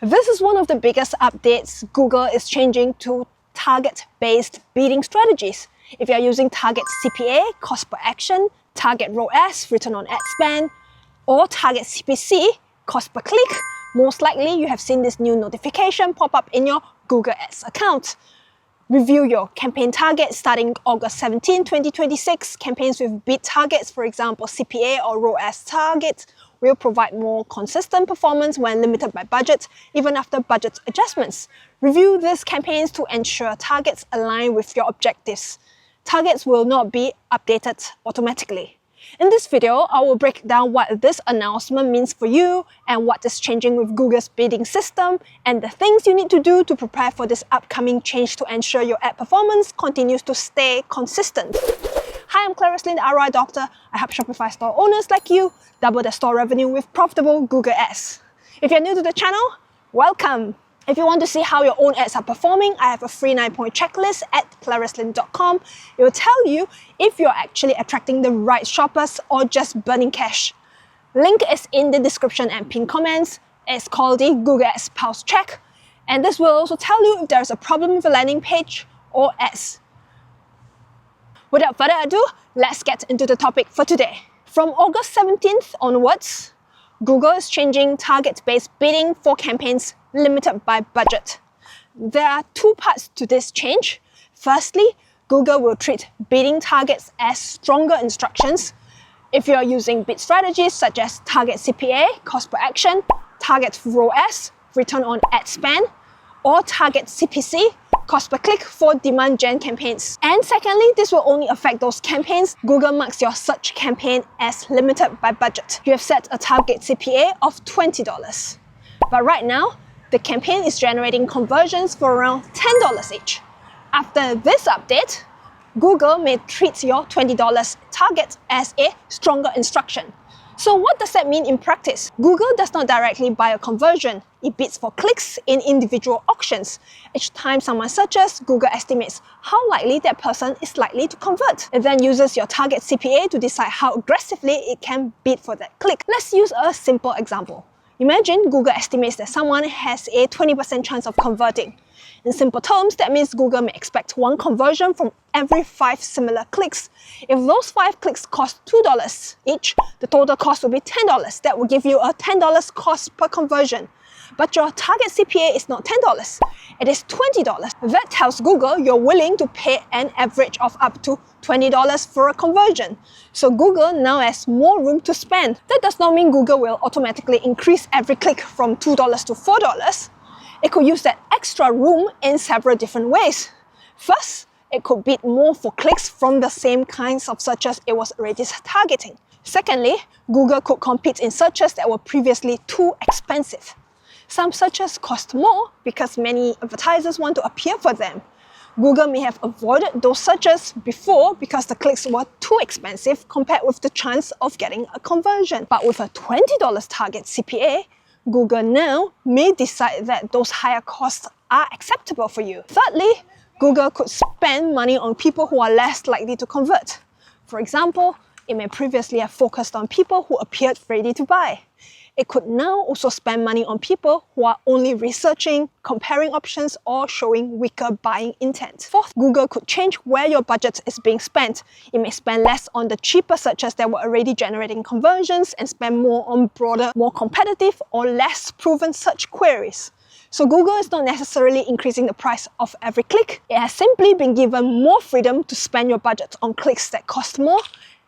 This is one of the biggest updates Google is changing to target-based bidding strategies. If you're using target CPA, cost per action, target ROAS, return on ad spend, or target CPC, cost per click, most likely you have seen this new notification pop up in your Google Ads account. Review your campaign targets starting August 17, 2026. Campaigns with bid targets, for example CPA or ROAS targets, will provide more consistent performance when limited by budget, even after budget adjustments. Review these campaigns to ensure targets align with your objectives. Targets will not be updated automatically. In this video, I will break down what this announcement means for you and what is changing with Google's bidding system and the things you need to do to prepare for this upcoming change to ensure your ad performance continues to stay consistent. Hi, I'm Clarice Lin, the ROI Doctor. I help Shopify store owners like you double their store revenue with profitable Google Ads. If you're new to the channel, welcome! If you want to see how your own ads are performing, I have a free 9-point checklist at claricelin.com. It will tell you if you're actually attracting the right shoppers or just burning cash. Link is in the description and pinned comments. It's called the Google Ads Pulse Check. And this will also tell you if there's a problem with a landing page or ads. Without further ado, let's get into the topic for today. From August 17th onwards, Google is changing target-based bidding for campaigns limited by budget. There are two parts to this change. Firstly, Google will treat bidding targets as stronger instructions. If you are using bid strategies such as target CPA, cost per action, target ROAS, return on ad spend, or target CPC, cost per click for demand gen campaigns. And secondly, this will only affect those campaigns Google marks your search campaign as limited by budget. You have set a target CPA of $20. But right now, the campaign is generating conversions for around $10 each. After this update, Google may treat your $20 target as a stronger instruction. So what does that mean in practice? Google does not directly buy a conversion. It bids for clicks in individual auctions. Each time someone searches, Google estimates how likely that person is likely to convert. It then uses your target CPA to decide how aggressively it can bid for that click. Let's use a simple example. Imagine Google estimates that someone has a 20% chance of converting. In simple terms, that means Google may expect one conversion from every 5 similar clicks. If those 5 clicks cost $2 each, the total cost will be $10. That will give you a $10 cost per conversion. But your target CPA is not $10, it is $20. That tells Google you're willing to pay an average of up to $20 for a conversion. So Google now has more room to spend. That does not mean Google will automatically increase every click from $2 to $4. It could use that extra room in several different ways. First, it could bid more for clicks from the same kinds of searches it was already targeting. Secondly, Google could compete in searches that were previously too expensive. Some searches cost more because many advertisers want to appear for them. Google may have avoided those searches before because the clicks were too expensive compared with the chance of getting a conversion. But with a $20 target CPA, Google now may decide that those higher costs are acceptable for you. Thirdly, Google could spend money on people who are less likely to convert. For example, it may previously have focused on people who appeared ready to buy. It could now also spend money on people who are only researching, comparing options, or showing weaker buying intent. Fourth, Google could change where your budget is being spent. It may spend less on the cheaper searches that were already generating conversions and spend more on broader, more competitive, or less proven search queries. So Google is not necessarily increasing the price of every click. It has simply been given more freedom to spend your budget on clicks that cost more,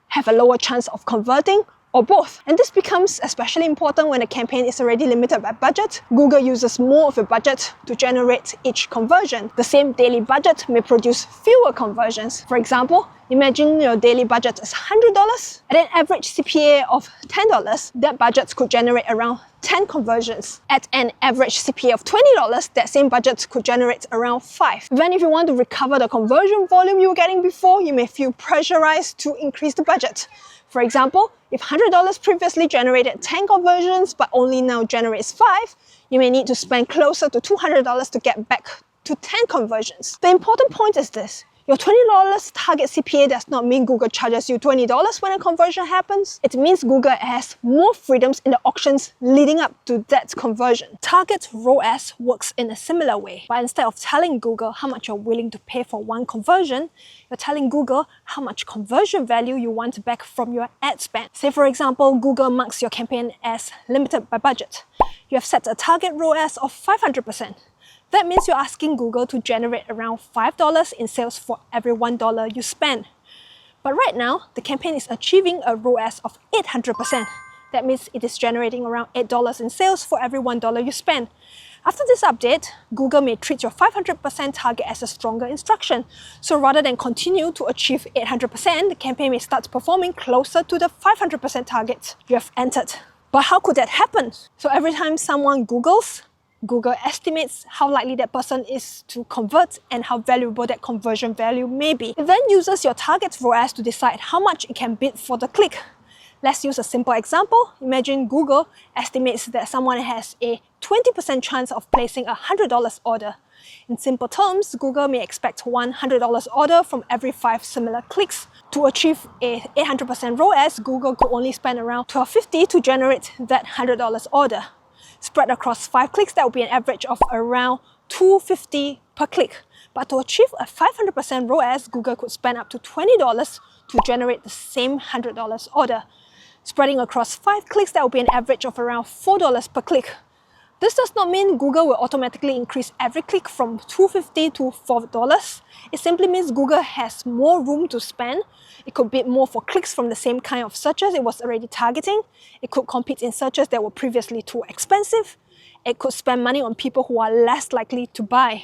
have a lower chance of converting, or both. And this becomes especially important when a campaign is already limited by budget. Google uses more of a budget to generate each conversion. The same daily budget may produce fewer conversions. For example, imagine your daily budget is $100. At an average CPA of $10, that budget could generate around 10 conversions. At an average CPA of $20, that same budget could generate around 5. Then if you want to recover the conversion volume you were getting before, you may feel pressurized to increase the budget. For example, if $100 previously generated 10 conversions but only now generates 5, you may need to spend closer to $200 to get back to 10 conversions. The important point is this: Your $20 target CPA does not mean Google charges you $20 when a conversion happens. It means Google has more freedoms in the auctions leading up to that conversion. Target ROAS works in a similar way, but instead of telling Google how much you're willing to pay for one conversion, you're telling Google how much conversion value you want back from your ad spend. Say for example, Google marks your campaign as limited by budget. You have set a target ROAS of 500%. That means you're asking Google to generate around $5 in sales for every $1 you spend. But right now, the campaign is achieving a ROAS of 800%. That means it is generating around $8 in sales for every $1 you spend. After this update, Google may treat your 500% target as a stronger instruction. So rather than continue to achieve 800%, the campaign may start performing closer to the 500% target you have entered. But how could that happen? So every time someone Googles, Google estimates how likely that person is to convert and how valuable that conversion value may be. It then uses your target ROAS to decide how much it can bid for the click. Let's use a simple example. Imagine Google estimates that someone has a 20% chance of placing a $100 order. In simple terms, Google may expect one $100 order from every 5 similar clicks. To achieve a 800% ROAS, Google could only spend around $12.50 to generate that $100 order. Spread across 5 clicks, that would be an average of around $2.50 per click. But to achieve a 500% ROAS, Google could spend up to $20 to generate the same $100 order. Spreading across 5 clicks, that would be an average of around $4 per click. This does not mean Google will automatically increase every click from $2.50 to $4. It simply means Google has more room to spend. It could bid more for clicks from the same kind of searches it was already targeting. It could compete in searches that were previously too expensive. It could spend money on people who are less likely to buy.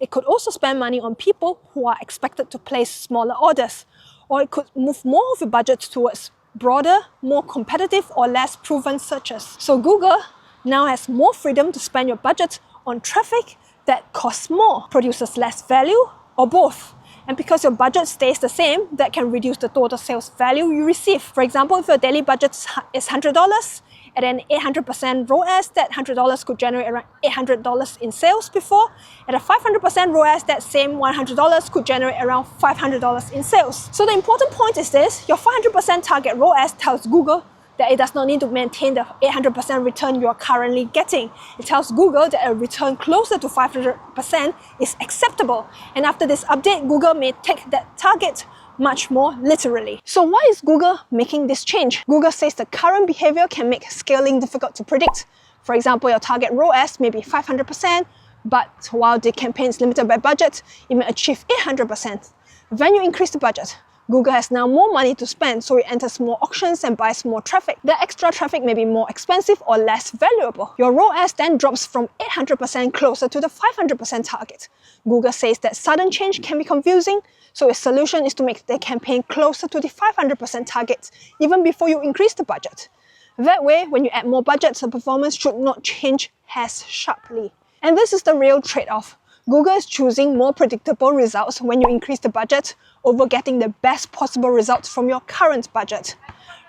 It could also spend money on people who are expected to place smaller orders. Or it could move more of the budget towards broader, more competitive or less proven searches. So Google now has more freedom to spend your budget on traffic that costs more, produces less value, or both. And because your budget stays the same, that can reduce the total sales value you receive. For example, if your daily budget is $100, at an 800% ROAS, that $100 could generate around $800 in sales before. At a 500% ROAS, that same $100 could generate around $500 in sales. So the important point is this: your 500% target ROAS tells Google that it does not need to maintain the 800% return you are currently getting. It tells Google that a return closer to 500% is acceptable. And after this update, Google may take that target much more literally. So why is Google making this change? Google says the current behavior can make scaling difficult to predict. For example, your target ROAS may be 500%, but while the campaign is limited by budget, it may achieve 800%. When you increase the budget, Google has now more money to spend, so it enters more auctions and buys more traffic. The extra traffic may be more expensive or less valuable. Your ROAS then drops from 800% closer to the 500% target. Google says that sudden change can be confusing, so its solution is to make the campaign closer to the 500% target even before you increase the budget. That way, when you add more budget, the performance should not change as sharply. And this is the real trade-off. Google is choosing more predictable results when you increase the budget over getting the best possible results from your current budget.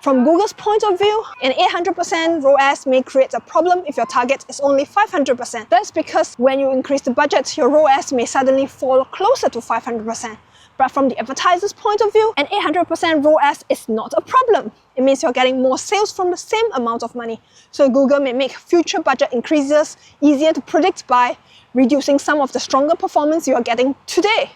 From Google's point of view, an 800% ROAS may create a problem if your target is only 500%. That's because when you increase the budget, your ROAS may suddenly fall closer to 500%. But from the advertiser's point of view, an 800% ROAS is not a problem. It means you're getting more sales from the same amount of money. So Google may make future budget increases easier to predict by reducing some of the stronger performance you are getting today.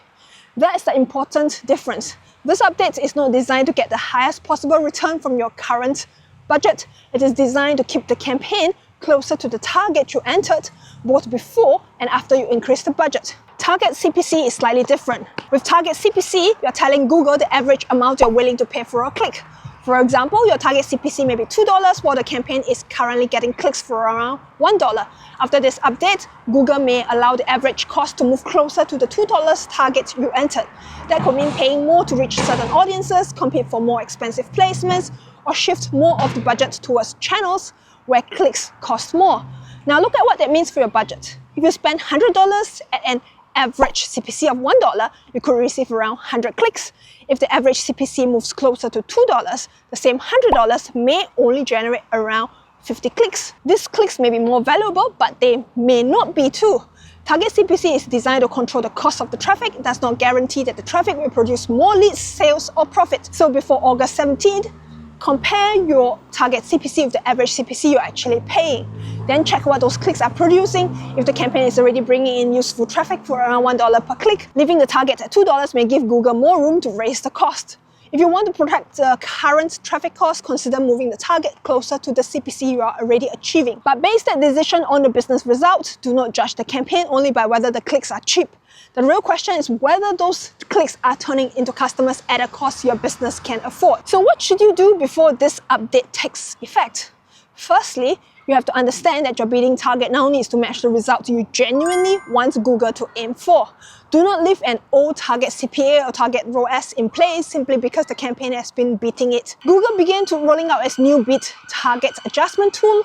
That is the important difference. This update is not designed to get the highest possible return from your current budget. It is designed to keep the campaign closer to the target you entered both before and after you increase the budget. Target CPC is slightly different. With target CPC, you're telling Google the average amount you're willing to pay for a click. For example, your target CPC may be $2 while the campaign is currently getting clicks for around $1. After this update, Google may allow the average cost to move closer to the $2 target you entered. That could mean paying more to reach certain audiences, compete for more expensive placements, or shift more of the budget towards channels where clicks cost more. Now look at what that means for your budget. If you spend $100 at an average CPC of $1, you could receive around 100 clicks. If the average CPC moves closer to $2, the same $100 may only generate around 50 clicks. These clicks may be more valuable, but they may not be too. Target CPC is designed to control the cost of the traffic. It does not guarantee that the traffic will produce more leads, sales, or profit. So before August 17th, compare your target CPC with the average CPC you're actually paying. Then check what those clicks are producing. If the campaign is already bringing in useful traffic for around $1 per click, leaving the target at $2 may give Google more room to raise the cost. If you want to protect the current traffic cost, consider moving the target closer to the CPC you are already achieving. But base that decision on the business result. Do not judge the campaign only by whether the clicks are cheap. The real question is whether those clicks are turning into customers at a cost your business can afford. So what should you do before this update takes effect? Firstly, you have to understand that your bidding target now needs to match the result you genuinely want Google to aim for. Do not leave an old target CPA or target ROAS in place simply because the campaign has been beating it. Google began to rolling out its new bid target adjustment tool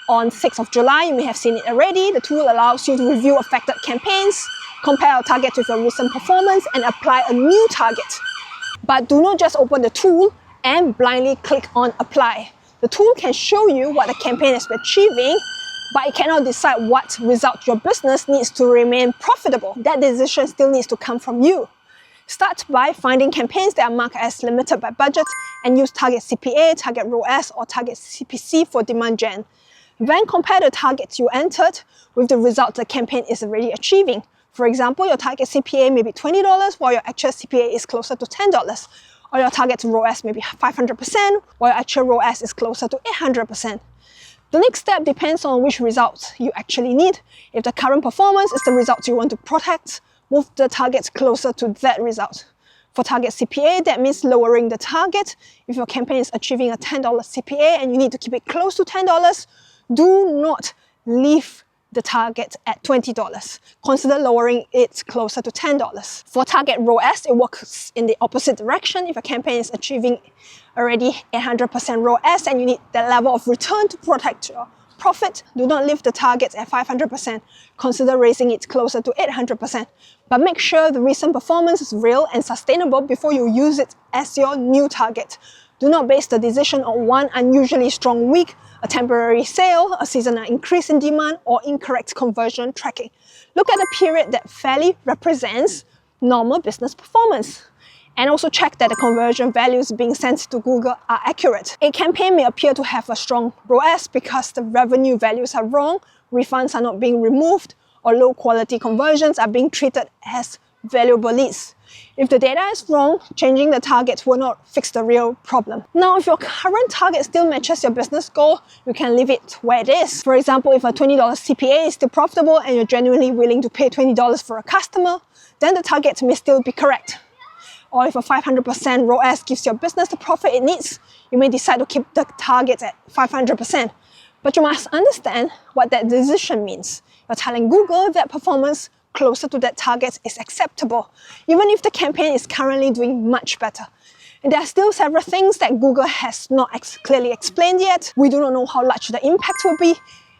on 6th of July. You may have seen it already. The tool allows you to review affected campaigns, compare your target with your recent performance, and apply a new target. But do not just open the tool and blindly click on apply. The tool can show you what the campaign is achieving, but it cannot decide what result your business needs to remain profitable. That decision still needs to come from you. Start by finding campaigns that are marked as limited by budget and use target CPA, target ROAS, or target CPC for demand gen. Then compare the targets you entered with the result the campaign is already achieving. For example, your target CPA may be $20 while your actual CPA is closer to $10. Or your target ROAS may be 500% while your actual ROAS is closer to 800%. The next step depends on which results you actually need. If the current performance is the result you want to protect, move the target closer to that result. For target CPA, that means lowering the target. If your campaign is achieving a $10 CPA and you need to keep it close to $10, do not leave the target at $20. Consider lowering it closer to $10. For target ROAS, it works in the opposite direction. If a campaign is achieving already 800% ROAS and you need that level of return to protect your profit, do not leave the target at 500%. Consider raising it closer to 800%. But make sure the recent performance is real and sustainable before you use it as your new target. Do not base the decision on one unusually strong week, a temporary sale, a seasonal increase in demand, or incorrect conversion tracking. Look at a period that fairly represents normal business performance. And also check that the conversion values being sent to Google are accurate. A campaign may appear to have a strong ROAS because the revenue values are wrong, refunds are not being removed, or low quality conversions are being treated as valuable leads. If the data is wrong, changing the target will not fix the real problem. Now, if your current target still matches your business goal, you can leave it where it is. For example, if a $20 CPA is still profitable and you're genuinely willing to pay $20 for a customer, then the target may still be correct. Or if a 500% ROAS gives your business the profit it needs, you may decide to keep the target at 500%. But you must understand what that decision means. You're telling Google that performance closer to that target is acceptable, even if the campaign is currently doing much better. And there are still several things that Google has not clearly explained yet. We do not know how large the impact will be.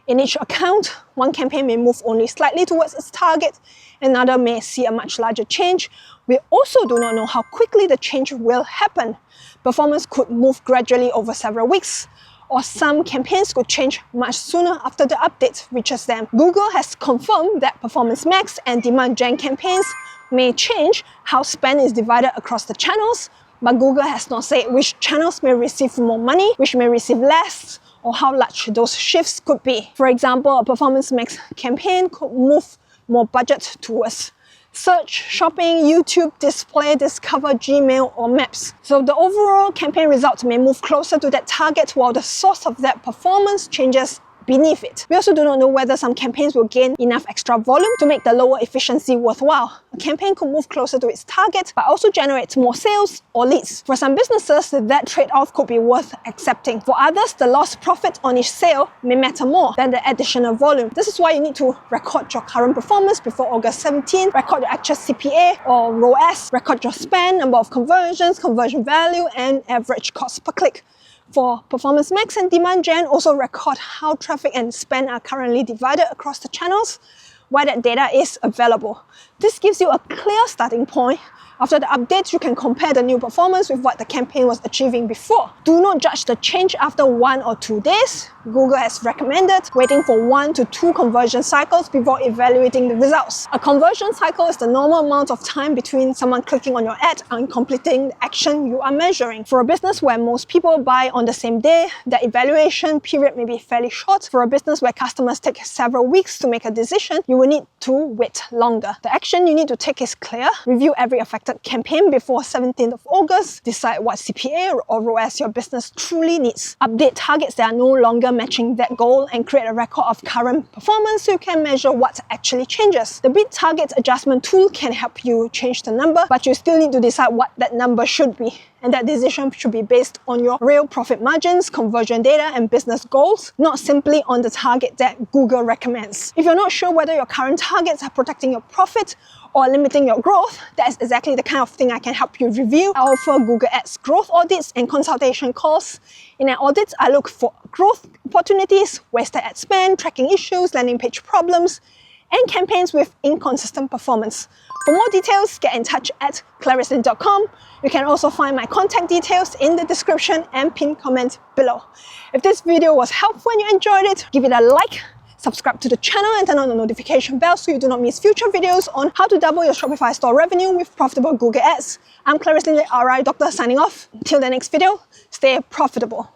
In each account, one campaign may move only slightly towards its target, another may see a much larger change. We also do not know how quickly the change will happen. Performance could move gradually over several weeks, or some campaigns could change much sooner after the update reaches them. Google has confirmed that Performance Max and Demand Gen campaigns may change how spend is divided across the channels, but Google has not said which channels may receive more money, which may receive less, or how large those shifts could be. For example, a Performance Max campaign could move more budget towards search, shopping, YouTube, display, discover, Gmail, or maps. So the overall campaign results may move closer to that target while the source of that performance changes beneath it. We also do not know whether some campaigns will gain enough extra volume to make the lower efficiency worthwhile. A campaign could move closer to its target but also generate more sales or leads. For some businesses, that trade-off could be worth accepting. For others, the lost profit on each sale may matter more than the additional volume. This is why you need to record your current performance before August 17, record your actual CPA or ROAS, record your spend, number of conversions, conversion value, and average cost per click. For Performance Max and Demand Gen, also record how traffic and spend are currently divided across the channels, where that data is available. This gives you a clear starting point After the updates, you can compare the new performance with what the campaign was achieving before. Do not judge the change after 1 or 2 days. Google has recommended waiting for 1 to 2 conversion cycles before evaluating the results. A conversion cycle is the normal amount of time between someone clicking on your ad and completing the action you are measuring. For a business where most people buy on the same day, the evaluation period may be fairly short. For a business where customers take several weeks to make a decision, you will need to wait longer. The action you need to take is clear. Review every affected campaign before 17th of August. Decide what CPA or ROAS your business truly needs. Update targets that are no longer matching that goal and create a record of current performance so you can measure what actually changes. The bid target adjustment tool can help you change the number, but you still need to decide what that number should be. And that decision should be based on your real profit margins, conversion data, and business goals, not simply on the target that Google recommends. If you're not sure whether your current targets are protecting your profit or limiting your growth, that's exactly the kind of thing I can help you review. I offer Google Ads growth audits and consultation calls. In an audit, I look for growth opportunities, wasted ad spend, tracking issues, landing page problems, and campaigns with inconsistent performance. For more details, get in touch at claricelyn.com. You can also find my contact details in the description and pinned comment below. If this video was helpful and you enjoyed it, give it a like, subscribe to the channel and turn on the notification bell so you do not miss future videos on how to double your Shopify store revenue with profitable Google Ads. I'm Claricelyn, the RI Doctor, signing off. Till the next video, stay profitable.